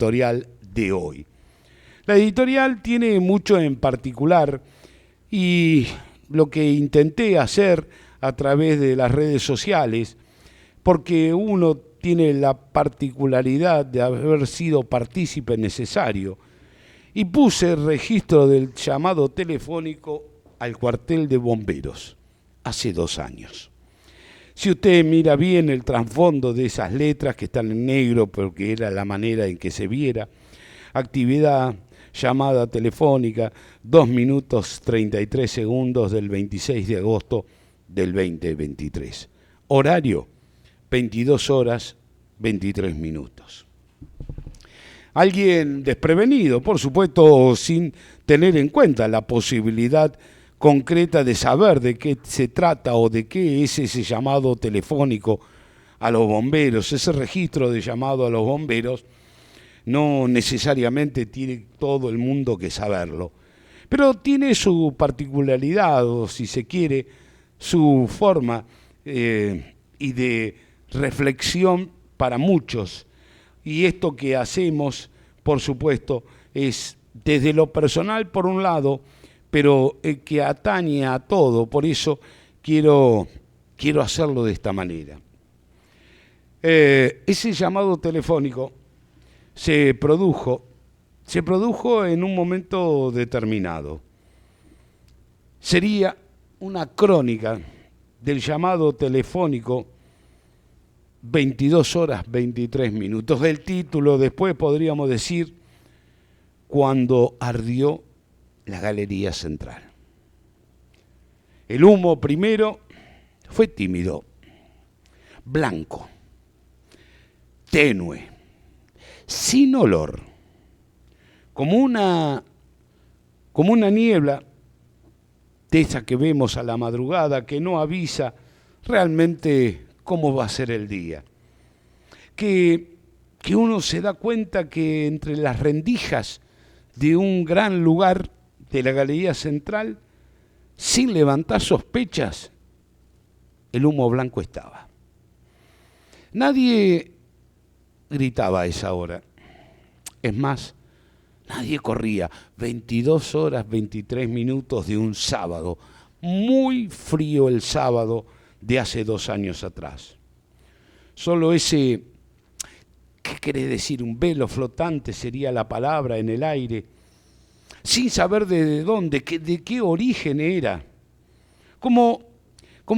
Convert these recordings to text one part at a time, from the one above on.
editorial de hoy. La editorial tiene mucho en particular y lo que intenté hacer a través de las redes sociales, porque uno tiene la particularidad de haber sido partícipe necesario, y puse el registro del llamado telefónico al cuartel de bomberos hace 2 años. Si usted mira bien el trasfondo de esas letras que están en negro, porque era la manera en que se viera, actividad, llamada telefónica, 2 minutos 33 segundos del 26 de agosto del 2023. Horario, 22 horas 23 minutos. Alguien desprevenido, por supuesto, sin tener en cuenta la posibilidad concreta de saber de qué se trata o de qué es ese llamado telefónico a los bomberos, ese registro de llamado a los bomberos, no necesariamente tiene todo el mundo que saberlo, pero tiene su particularidad, o si se quiere, su forma y de reflexión para muchos. Y esto que hacemos, por supuesto, es desde lo personal por un lado, pero que atañe a todo. Por eso quiero hacerlo de esta manera. Ese llamado telefónico se produjo en un momento determinado. Sería una crónica del llamado telefónico 22 horas 23 minutos. El título después podríamos decir Cuando ardió la Galería Central. El humo primero fue tímido, blanco, tenue, sin olor, como una niebla de esa que vemos a la madrugada, que no avisa realmente cómo va a ser el día. Que uno se da cuenta que entre las rendijas de un gran lugar de la Galería Central, sin levantar sospechas, el humo blanco estaba. Nadie gritaba a esa hora. Es más, nadie corría. 22 horas 23 minutos de un sábado, muy frío el sábado de hace 2 años atrás. Solo ese, ¿qué quiere decir? Un velo flotante sería la palabra en el aire, sin saber de dónde, de qué origen era. Como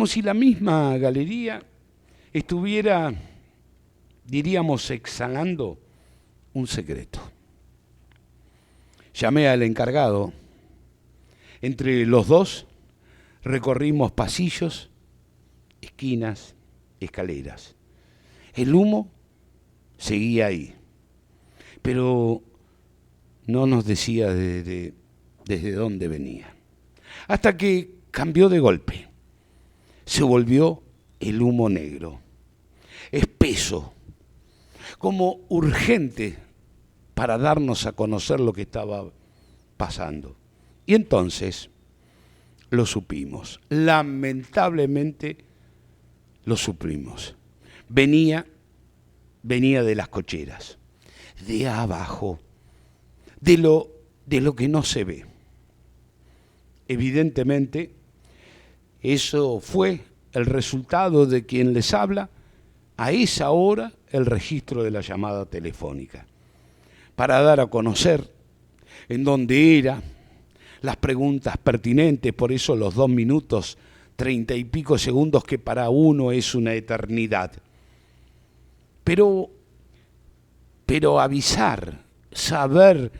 si la misma galería estuviera, diríamos, exhalando un secreto. Llamé al encargado. Entre los dos recorrimos pasillos, esquinas, escaleras. El humo seguía ahí, pero no nos decía desde dónde venía. Hasta que cambió de golpe. Se volvió el humo negro, espeso, como urgente para darnos a conocer lo que estaba pasando. Y entonces lo supimos, lamentablemente lo supimos. Venía de las cocheras, de abajo, de lo que no se ve. Evidentemente, eso fue el resultado de quien les habla a esa hora el registro de la llamada telefónica, para dar a conocer en dónde era, las preguntas pertinentes, por eso los 2 minutos 30 y pico segundos que para uno es una eternidad. Pero avisar, saber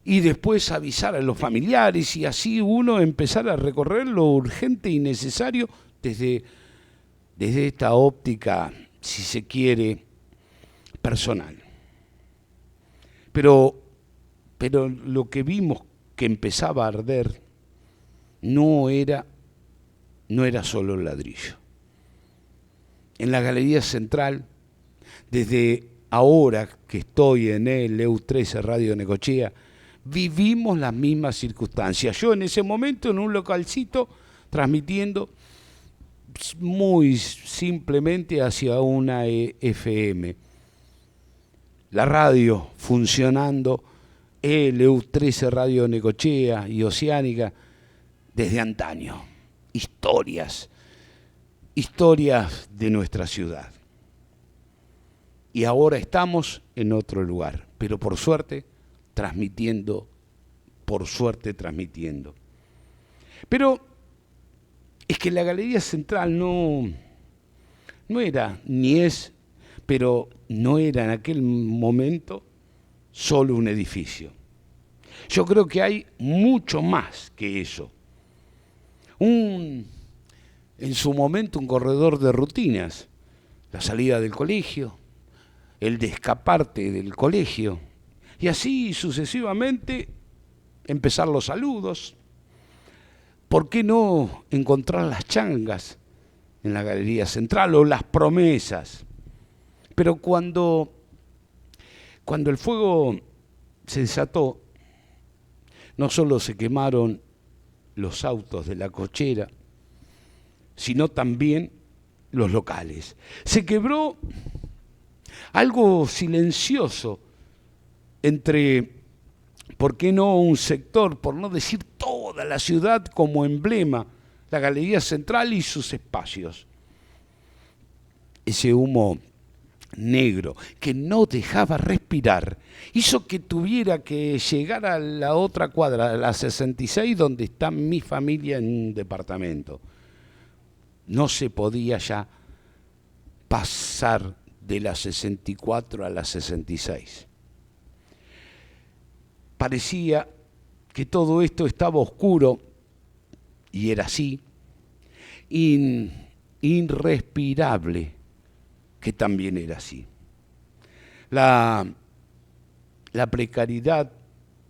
y después avisar a los familiares y así uno empezar a recorrer lo urgente y necesario desde esta óptica, si se quiere, personal. Pero lo que vimos que empezaba a arder no era solo el ladrillo. En la Galería Central, desde ahora que estoy en el EU13 Radio Necochea, vivimos las mismas circunstancias. Yo en ese momento en un localcito transmitiendo muy simplemente hacia una FM. la radio funcionando, LU13 Radio Necochea y Oceánica, desde antaño. Historias de nuestra ciudad. Y ahora estamos en otro lugar, pero por suerte transmitiendo. Pero es que la Galería Central no era, ni es, pero no era en aquel momento solo un edificio. Yo creo que hay mucho más que eso. En su momento un corredor de rutinas, la salida del colegio, el de escaparte del colegio, y así sucesivamente empezar los saludos. ¿Por qué no encontrar las changas en la Galería Central o las promesas? Pero cuando el fuego se desató, no solo se quemaron los autos de la cochera, sino también los locales. Se quebró algo silencioso entre, ¿por qué no un sector, por no decir toda la ciudad como emblema, la Galería Central y sus espacios? Ese humo negro que no dejaba respirar hizo que tuviera que llegar a la otra cuadra, a la 66, donde está mi familia en un departamento. No se podía ya pasar de la 64 a la 66. Parecía que todo esto estaba oscuro, y era así, irrespirable, que también era así. La precariedad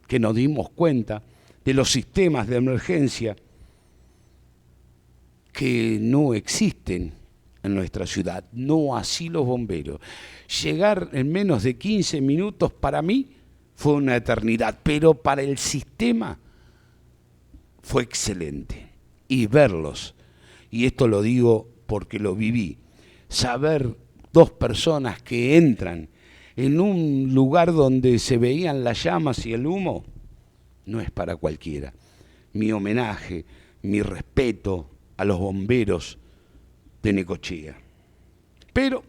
que nos dimos cuenta de los sistemas de emergencia que no existen en nuestra ciudad, no así los bomberos. Llegar en menos de 15 minutos para mí fue una eternidad, pero para el sistema fue excelente. Y verlos, y esto lo digo porque lo viví, saber dos personas que entran en un lugar donde se veían las llamas y el humo, no es para cualquiera. Mi homenaje, mi respeto a los bomberos de Necochea. Pero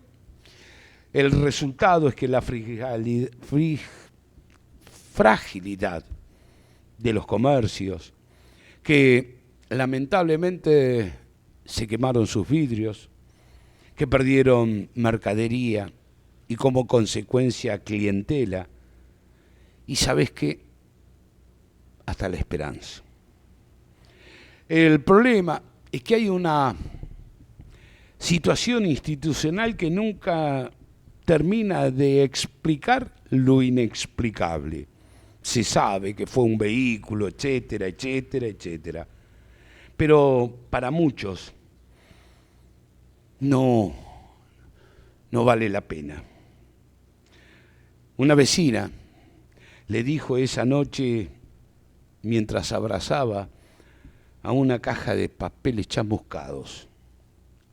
el resultado es que la fragilidad de los comercios, que lamentablemente se quemaron sus vidrios, que perdieron mercadería y como consecuencia clientela, y ¿sabes qué? Hasta la esperanza. El problema es que hay una situación institucional que nunca termina de explicar lo inexplicable. Se sabe que fue un vehículo, etcétera, etcétera, etcétera. Pero para muchos no vale la pena. Una vecina le dijo esa noche, mientras abrazaba a una caja de papeles chamuscados: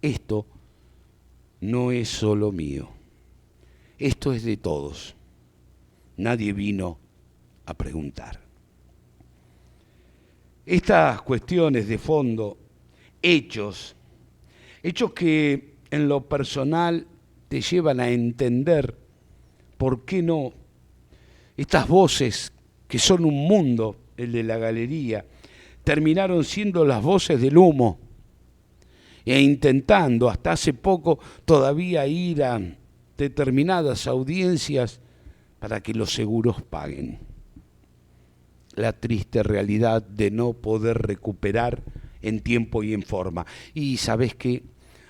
esto no es solo mío, esto es de todos. Nadie vino a preguntar. Estas cuestiones de fondo, hechos que en lo personal te llevan a entender por qué no estas voces que son un mundo, el de la galería, terminaron siendo las voces del humo, e intentando hasta hace poco todavía ir a determinadas audiencias para que los seguros paguen. La triste realidad de no poder recuperar en tiempo y en forma. Y ¿sabes qué?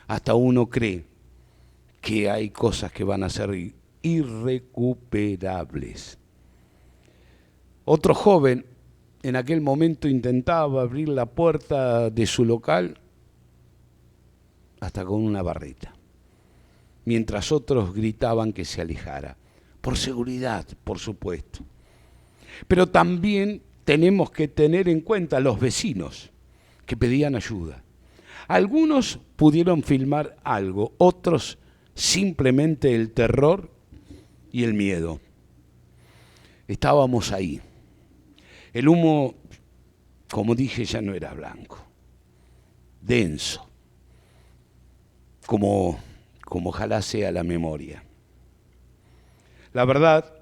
Hasta uno cree que hay cosas que van a ser irrecuperables. Otro joven en aquel momento intentaba abrir la puerta de su local hasta con una barreta, mientras otros gritaban que se alejara, por seguridad, por supuesto. Pero también tenemos que tener en cuenta a los vecinos que pedían ayuda. Algunos pudieron filmar algo, otros simplemente el terror y el miedo. Estábamos ahí. El humo, como dije, ya no era blanco, denso, como ojalá sea la memoria. La verdad,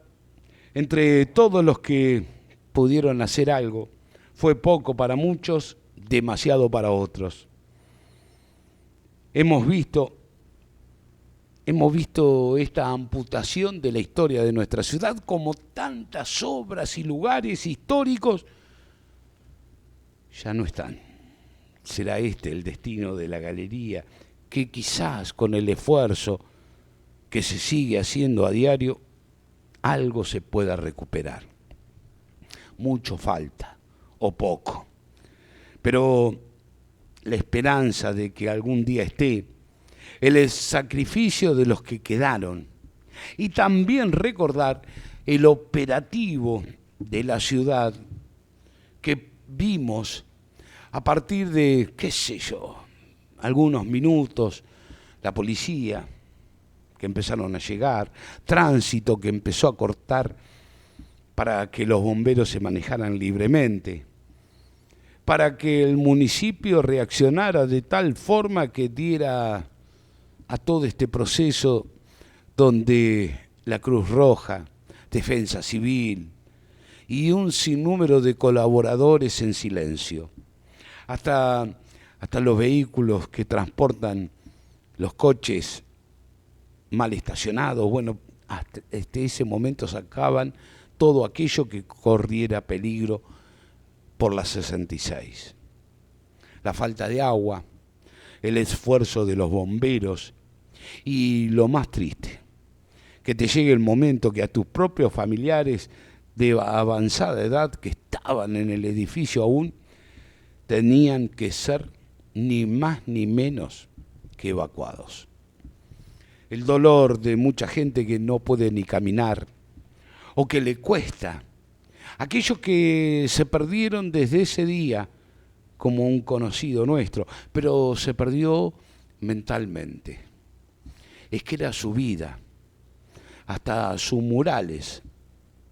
entre todos los que pudieron hacer algo, fue poco para muchos, demasiado para otros. Hemos visto esta amputación de la historia de nuestra ciudad, como tantas obras y lugares históricos ya no están. Será este el destino de la galería, que quizás con el esfuerzo que se sigue haciendo a diario, algo se pueda recuperar. Mucho falta, o poco. Pero la esperanza de que algún día esté, el sacrificio de los que quedaron, y también recordar el operativo de la ciudad que vimos a partir de, qué sé yo, algunos minutos, la policía que empezaron a llegar, tránsito que empezó a cortar para que los bomberos se manejaran libremente, para que el municipio reaccionara de tal forma que diera a todo este proceso donde la Cruz Roja, Defensa Civil y un sinnúmero de colaboradores en silencio, hasta los vehículos que transportan los coches mal estacionados, bueno, hasta ese momento sacaban todo aquello que corriera peligro por la 66. La falta de agua, el esfuerzo de los bomberos y lo más triste, que te llegue el momento que a tus propios familiares de avanzada edad que estaban en el edificio aún, tenían que ser ni más ni menos que evacuados. El dolor de mucha gente que no puede ni caminar o que le cuesta. Aquellos que se perdieron desde ese día, como un conocido nuestro, pero se perdió mentalmente. Es que era su vida. Hasta sus murales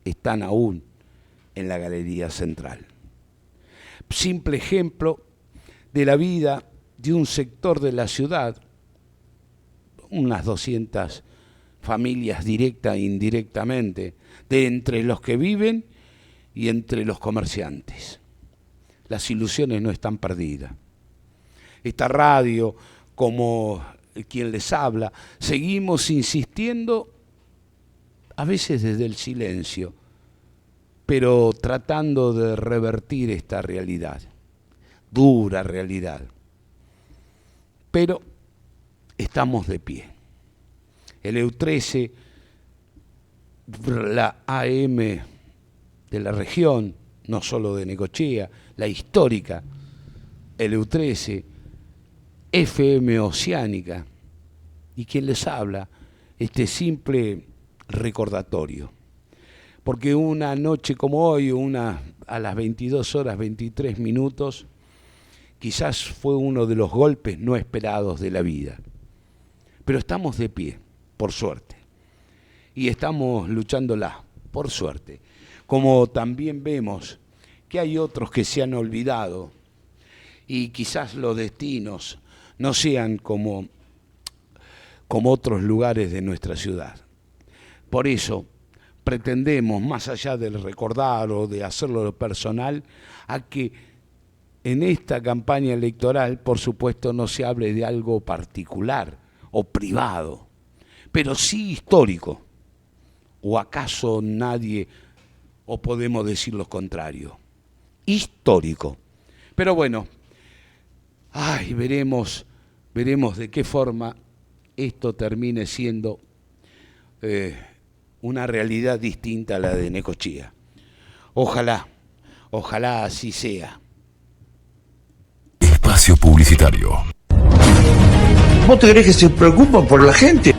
están aún en la Galería Central. Simple ejemplo de la vida de un sector de la ciudad, unas 200 familias directa e indirectamente, de entre los que viven y entre los comerciantes. Las ilusiones no están perdidas. Esta radio, como quien les habla, seguimos insistiendo, a veces desde el silencio, pero tratando de revertir esta realidad, dura realidad. Pero estamos de pie. El EU13, la AM de la región, no solo de Necochea, la histórica, el EU13, FM Oceánica, y quien les habla, este simple recordatorio. Porque una noche como hoy, a las 22 horas 23 minutos, quizás fue uno de los golpes no esperados de la vida. Pero estamos de pie, por suerte. Y estamos luchándola, por suerte. Como también vemos que hay otros que se han olvidado y quizás los destinos no sean como otros lugares de nuestra ciudad. Por eso pretendemos, más allá del recordar o de hacerlo personal, a que en esta campaña electoral, por supuesto, no se hable de algo particular o privado, pero sí histórico. ¿O acaso nadie, o podemos decir lo contrario? Histórico. Pero bueno, veremos de qué forma esto termine siendo una realidad distinta a la de Necochea. Ojalá así sea. Espacio publicitario. ¿Vos te crees que se preocupan por la gente?